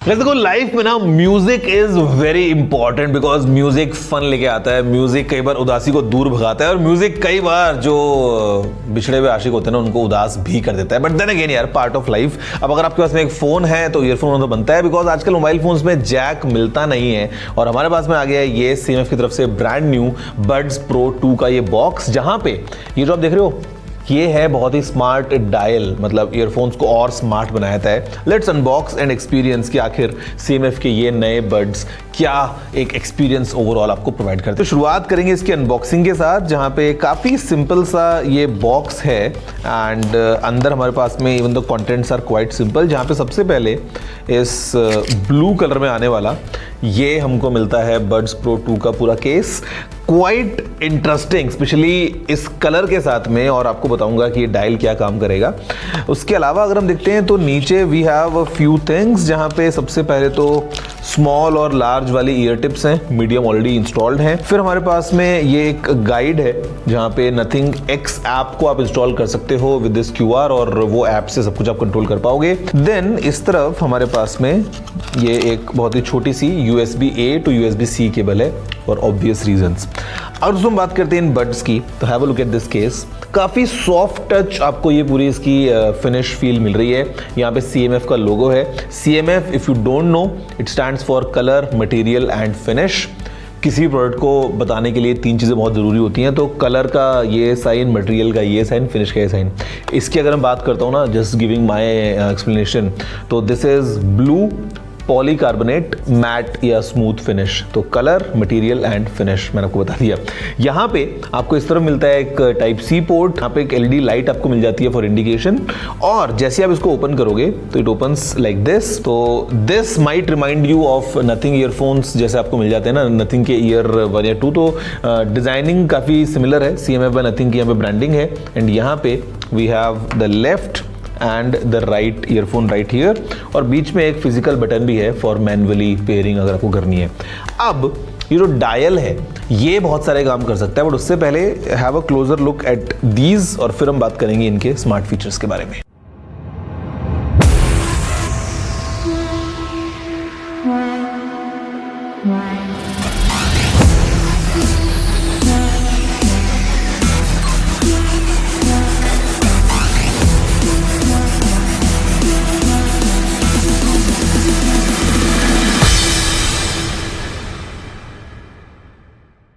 वैसे देखो लाइफ में ना music is very important because music fun लेके आता है। म्यूजिक कई बार उदासी को दूर भगाता है और म्यूजिक कई बार जो बिछड़े हुए आशिक होते हैं ना उनको उदास भी कर देता है। बट देन अगेन यार पार्ट ऑफ लाइफ। अब अगर आपके पास में एक फोन है तो ईयरफोन होना तो बनता है बिकॉज आजकल मोबाइल फोन्स में जैक मिलता नहीं है और हमारे पास में आ गया है ये CMF की तरफ से ब्रांड न्यू बड्स प्रो 2 का ये बॉक्स, जहां पे ये जो आप देख रहे हो ये है बहुत ही स्मार्ट डायल, मतलब ईयरफोन्स को और स्मार्ट बनाया है। लेट्स अनबॉक्स एंड एक्सपीरियंस कि आखिर CMF के ये नए बड्स क्या एक एक्सपीरियंस ओवरऑल आपको प्रोवाइड करते हैं। तो शुरुआत करेंगे इसकी अनबॉक्सिंग के साथ, जहां पे काफी सिंपल सा ये बॉक्स है एंड अंदर हमारे पास में even the contents are quite simple. जहां पे सबसे पहले इस ब्लू कलर में आने वाला ये हमको मिलता है बड्स प्रो 2 का पूरा केस। क्वाइट इंटरेस्टिंग स्पेशली इस कलर के साथ में, और आपको बताऊंगा कि ये डायल क्या काम करेगा। उसके अलावा अगर हम देखते हैं तो नीचे we have a few things, जहां पे सबसे पहले तो स्मॉल और लार्ज वाली ईयर टिप्स हैं, मीडियम ऑलरेडी इंस्टॉल्ड हैं। फिर हमारे पास में ये एक गाइड है जहां पे नथिंग एक्स ऐप को आप इंस्टॉल कर सकते हो विद दिस QR और वो ऐप से सब कुछ आप कंट्रोल कर पाओगे। देन इस तरफ हमारे पास में ये एक बहुत ही छोटी सी USB-A to USB-C केबल है फॉर ऑब्वियस रीजंस। और हम बात करते हैं इन बड्स की, तो have a look at this case. काफी सॉफ्ट टच आपको ये पूरी इसकी फिनिश फील मिल रही है। यहाँ पे CMF का लोगो है। CMF if you don't know it stands for colour, material and finish. किसी प्रोडक्ट को बताने के लिए 3 चीज़ें बहुत ज़रूरी होती हैं, तो कलर का ये साइन, मटेरियल का ये साइन, फिनिश का ये साइन। इसकी अगर मैं बात करता हूँ ना, जस्ट गिविंग माय एक्सप्लेनेशन, तो this is blue polycarbonate matte या स्मूथ फिनिश। तो कलर, मटेरियल एंड फिनिश मैंने आपको बता दिया। यहाँ पे आपको इस तरफ मिलता है एक Type-C पोर्ट, यहाँ पे एक LED लाइट आपको मिल जाती है फॉर इंडिकेशन। और जैसे आप इसको ओपन करोगे तो इट ओपन्स लाइक दिस। तो this might remind you of nothing earphones जैसे आपको मिल जाते हैं ना, नथिंग के ईयर 1 या 2। तो डिजाइनिंग काफी सिमिलर है, CMF बाय नथिंग की यहाँ पे ब्रांडिंग है। एंड यहाँ पे we have the left and the right earphone right here, और बीच में एक फिजिकल बटन भी है फॉर मैनुअली पेयरिंग अगर आपको करनी है। अब ये जो डायल है ये बहुत सारे काम कर सकता है, बट उससे पहले have a closure look at these और फिर हम बात करेंगे इनके स्मार्ट फीचर्स के बारे में।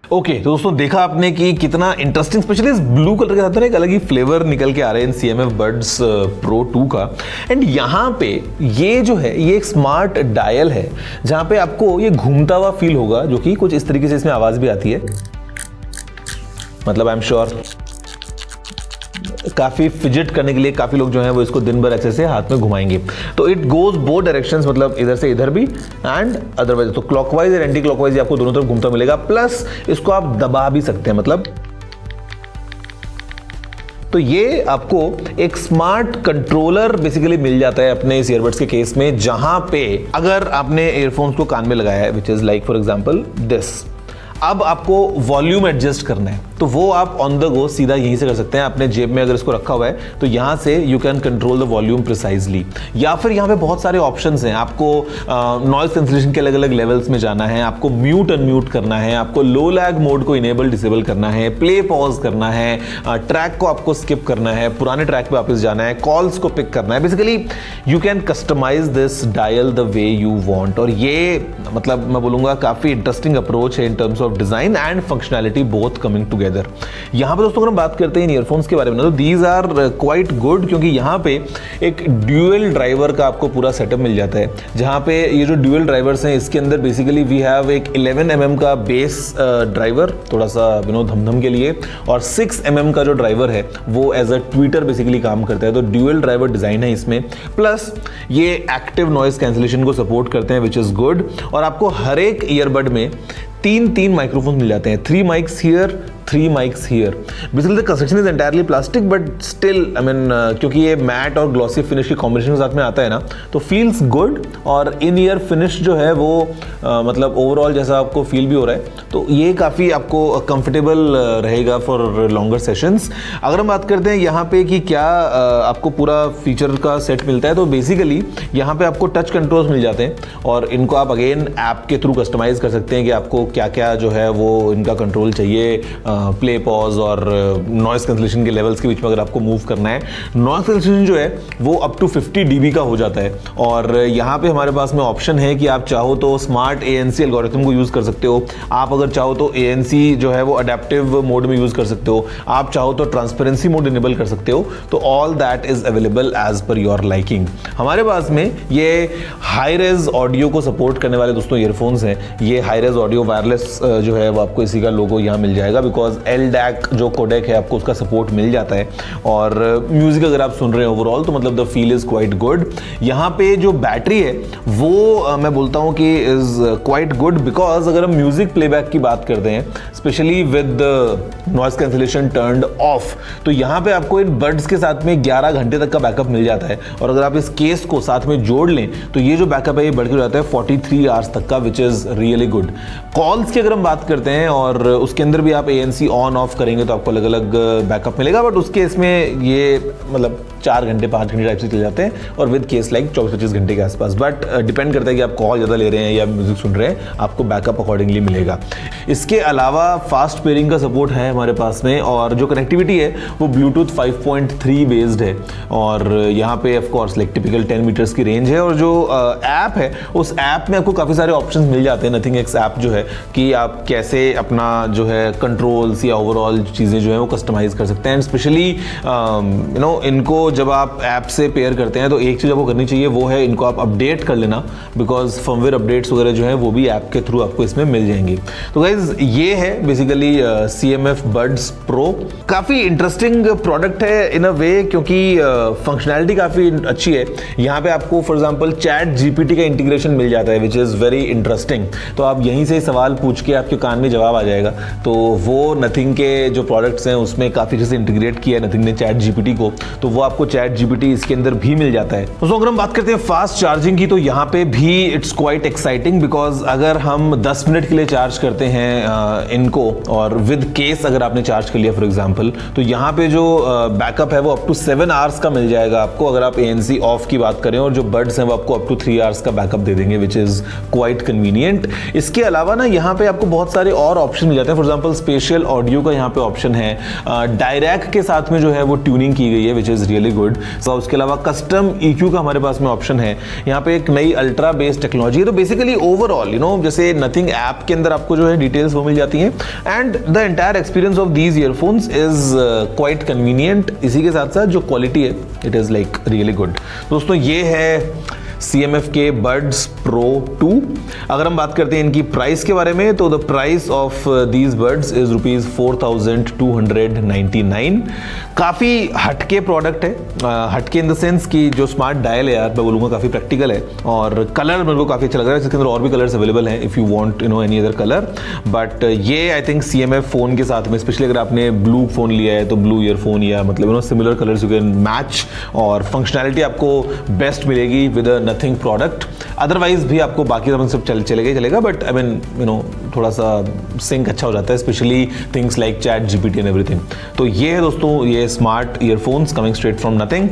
ओके, तो दोस्तों देखा आपने कि कितना इंटरेस्टिंग, स्पेशली इस ब्लू कलर के साथ ना एक अलग ही फ्लेवर निकल के आ रहे हैं इन CMF बड्स प्रो 2 का। एंड यहाँ पे ये जो है ये एक स्मार्ट डायल है जहाँ पे आपको ये घूमता हुआ फील होगा, जो कि कुछ इस तरीके से इसमें आवाज भी आती है। मतलब आई एम श्योर काफी फिजिट करने के लिए काफी लोग जो हैं वो इसको दिन भर ऐसे से हाथ में घुमाएंगे। तो इट गोज बोथ डायरेक्शंस, मतलब इधर से इधर भी एंड अदरवाइज। तो क्लॉकवाइज और एंटी क्लॉकवाइज आपको दोनों तरफ घूमता मिलेगा। प्लस इसको आप दबा भी सकते हैं, मतलब तो ये आपको एक स्मार्ट कंट्रोलर बेसिकली मिल जाता है अपने इस ईयरबड्स के केस में, जहां पे अगर आपने ईयरफोन्स को कान में लगाया है which is like for example this, अब आपको वॉल्यूम एडजस्ट करना है तो वो आप ऑन द गो सीधा यहीं से कर सकते हैं। अपने जेब में अगर इसको रखा हुआ है तो यहाँ से you can control the volume precisely. या फिर यहाँ पे बहुत सारे ऑप्शंस हैं, आपको नॉइज कैंसलेशन के अलग अलग लेवल्स में जाना है, आपको म्यूट अनम्यूट करना है, आपको लो लैग मोड को इनेबल डिसेबल करना है, प्ले पॉज करना है, ट्रैक को आपको स्किप करना है, पुराने ट्रैक पे वापस जाना है, कॉल्स को पिक करना है। Basically you can customise this dial the way you want. और ये मतलब मैं बोलूंगा काफी इंटरेस्टिंग अप्रोच है in terms of design and functionality both coming together. यहां पे दोस्तों अगर हम बात करते हैं इन ईयरफोन्स के बारे में, तो दीज आर क्वाइट गुड, क्योंकि यहां पे एक ड्यूअल ड्राइवर का आपको पूरा सेटअप मिल जाता है। जहां पे ये जो ड्यूअल ड्राइवर्स हैं इसके अंदर बेसिकली वी हैव एक 11 mm का बेस ड्राइवर, थोड़ा सा धमधम के लिए, और 6 mm का जो ड्राइवर है वो एज अ ट्विटर बेसिकली काम करता है। तो ड्यूअल ड्राइवर डिजाइन है इसमें। प्लस ये एक्टिव नॉइज कैंसिलेशन को सपोर्ट करते हैं विच इज गुड। और आपको हर एक ईयरबड में तीन माइक्रोफोन मिल जाते हैं, 3 mics here, 3 mics here. Basically the construction is entirely plastic but still I mean क्योंकि ये मैट और ग्लॉसी फिनिश की कॉम्बिनेशन के साथ में आता है ना, तो फील्स गुड। और इन ईयर फिनिश जो है वो मतलब ओवरऑल जैसा आपको फील भी हो रहा है, तो ये काफ़ी आपको कंफर्टेबल रहेगा फॉर लॉन्गर सेशंस। अगर हम बात करते हैं यहाँ पे कि क्या आपको पूरा फीचर का सेट मिलता है, तो बेसिकली यहाँ पे आपको टच कंट्रोल्स मिल जाते हैं और इनको आप अगेन ऐप के थ्रू कस्टमाइज कर सकते हैं कि आपको क्या क्या जो है वो इनका कंट्रोल चाहिए, प्ले पॉज और नॉइस कैंसलेशन के लेवल्स के बीच में अगर आपको मूव करना है। नॉइस कैंसलेशन जो है वो अप टू 50 dB का हो जाता है और यहाँ पे हमारे पास में ऑप्शन है कि आप चाहो तो स्मार्ट ANC एल्गोरिथम को यूज़ कर सकते हो, आप अगर चाहो तो ANC जो है वो अडेप्टिव मोड में यूज़ कर सकते हो, आप चाहो तो ट्रांसपेरेंसी मोड इनेबल कर सकते हो। तो all that is available as per your liking. हमारे पास में ये हाई रेज ऑडियो को सपोर्ट करने वाले दोस्तों ईयरफोन्स हैं। ये हाई रेज ऑडियो वायरलेस जो है वो आपको इसी का लोगो यहाँ मिल जाएगा, बिकॉज LDAC जो कोडेक है आपको उसका सपोर्ट मिल जाता है। और म्यूजिक अगर आप सुन रहे हैं ओवरऑल तो मतलब the feel is quite good. यहाँ पे जो बैटरी है वो मैं बोलता हूँ कि इज क्वाइट गुड, बिकॉज अगर हम म्यूजिक प्लेबैक की बात करते हैं specially with noise cancellation turned of, तो यहाँ पे आपको इन बड्स के साथ में 11 घंटे तक का बैकअप मिल जाता है। और अगर आप इस केस को साथ में जोड़ लें तो ये जो बैकअप है ये बढ़ के जाता है 43 आवर्स तक का, which is really good. Calls की अगर हम बात करते हैं और उसके अंदर भी आप ANC ऑन ऑफ करेंगे तो आपको अलग अलग बैकअप मिलेगा, बट उसके इसमें ये मतलब 4 घंटे 5 घंटे टाइप से चले जाते हैं और विद केस लाइक 24-25 घंटे के आसपास। बट डिपेंड करता है कि आप कॉल ज़्यादा ले रहे हैं या म्यूजिक सुन रहे हैं, आपको बैकअप अकॉर्डिंगली मिलेगा। इसके अलावा फास्ट पेयरिंग का सपोर्ट है हमारे पास में और जो कनेक्टिविटी है वो ब्लूटूथ 5.3 बेस्ड है और यहाँ पे of course like typical 10 metres की रेंज है। और जो ऐप है उस ऐप में आपको काफ़ी सारे ऑप्शंस मिल जाते हैं। नथिंग एक्स ऐप जो है कि आप कैसे अपना जो है कंट्रोल्स या ओवरऑल चीज़ें जो है वो कस्टमाइज कर सकते हैं। एंड स्पेशली यू नो इनको जब आप ऐप से पेयर करते हैं तो एक चीज़ आपको करनी चाहिए, वो है इनको आप अपडेट कर लेना, बिकॉज फर्मवेयर अपडेट्स वगैरह जो है वो भी ऐप के थ्रू आपको इसमें मिल जाएंगी। तो गाइज ये है बेसिकली CMF बड्स प्रो। काफ़ी इंटरेस्टिंग प्रोडक्ट है इन अ वे, क्योंकि फंक्शनैलिटी काफ़ी अच्छी है। यहाँ पे आपको फॉर एग्जांपल चैट GPT का इंटीग्रेशन मिल जाता है, विच इज़ वेरी इंटरेस्टिंग। तो आप यहीं से सवाल पूछ के आपके कान में जवाब आ जाएगा। तो वो नथिंग के जो प्रोडक्ट्स हैं उसमें काफ़ी अच्छे से इंटीग्रेट किया है नथिंग ने चैट GPT को, तो वो आपको चैट GPT इसके अंदर भी मिल जाता है। दोस्तों अगर हम बात करते हैं फास्ट चार्जिंग की, तो यहाँ पे भी इट्स क्वाइट एक्साइटिंग, बिकॉज अगर हम 10 मिनट के लिए चार्ज करते हैं इनको और विद केस अगर आपने चार्ज कर लिया फॉर एग्जांपल, तो यहाँ पे जो बैकअप है वो अप टू 7 आवर्स का मिल जाएगा आपको अगर आप ANC ऑफ की बात करें, और जो बड्स हैं वो आपको अप टू 3 आवर्स का बैकअप दे देंगे, विच इज क्वाइट कन्वीनियंट। इसके अलावा ना यहाँ पे आपको बहुत सारे और ऑप्शन मिल जाते हैं। फॉर एग्जांपल स्पेशल ऑडियो का यहाँ पे ऑप्शन है, डायरेक्ट के साथ में जो है वो ट्यूनिंग की गई है, विच इज रियली गुड। उसके अलावा कस्टम EQ का हमारे पास में ऑप्शन है। यहाँ पे एक नई अल्ट्रा बेस्ड टेक्नोलॉजी है। तो बेसिकली ओवरऑल यू नो जैसे नथिंग ऐप के अंदर आपको जो है डिटेल्स वो मिल जाती हैं, and the entire experience of these earphones is quite convenient. इसी के साथ साथ जो क्वालिटी है it is like really good. दोस्तों ये है CMF के बड्स प्रो 2। अगर हम बात करते हैं इनकी प्राइस के बारे में, तो the price of these buds is ₹4299। काफ़ी हटके प्रोडक्ट है, हटके इन द सेंस कि जो स्मार्ट डायल है यार मैं बोलूँगा काफ़ी प्रैक्टिकल है, और कलर मेरे को काफ़ी अच्छा लग रहा है। इसके अंदर और भी कलर्स अवेलेबल हैं if you want you know any other colour, but ये आई थिंक CMF फ़ोन के साथ में स्पेशली अगर आपने ब्लू फ़ोन लिया है तो ब्लू ईयरफोन या मतलब you know similar colours you can match, और फंक्शनैलिटी आपको बेस्ट मिलेगी with a nothing product. Otherwise भी आपको बाकी सब चलेगा, but I mean you know थोड़ा सा सिंक अच्छा हो जाता है, specially things like chat GPT and everything. तो ये है दोस्तों ये smart earphones coming straight from nothing.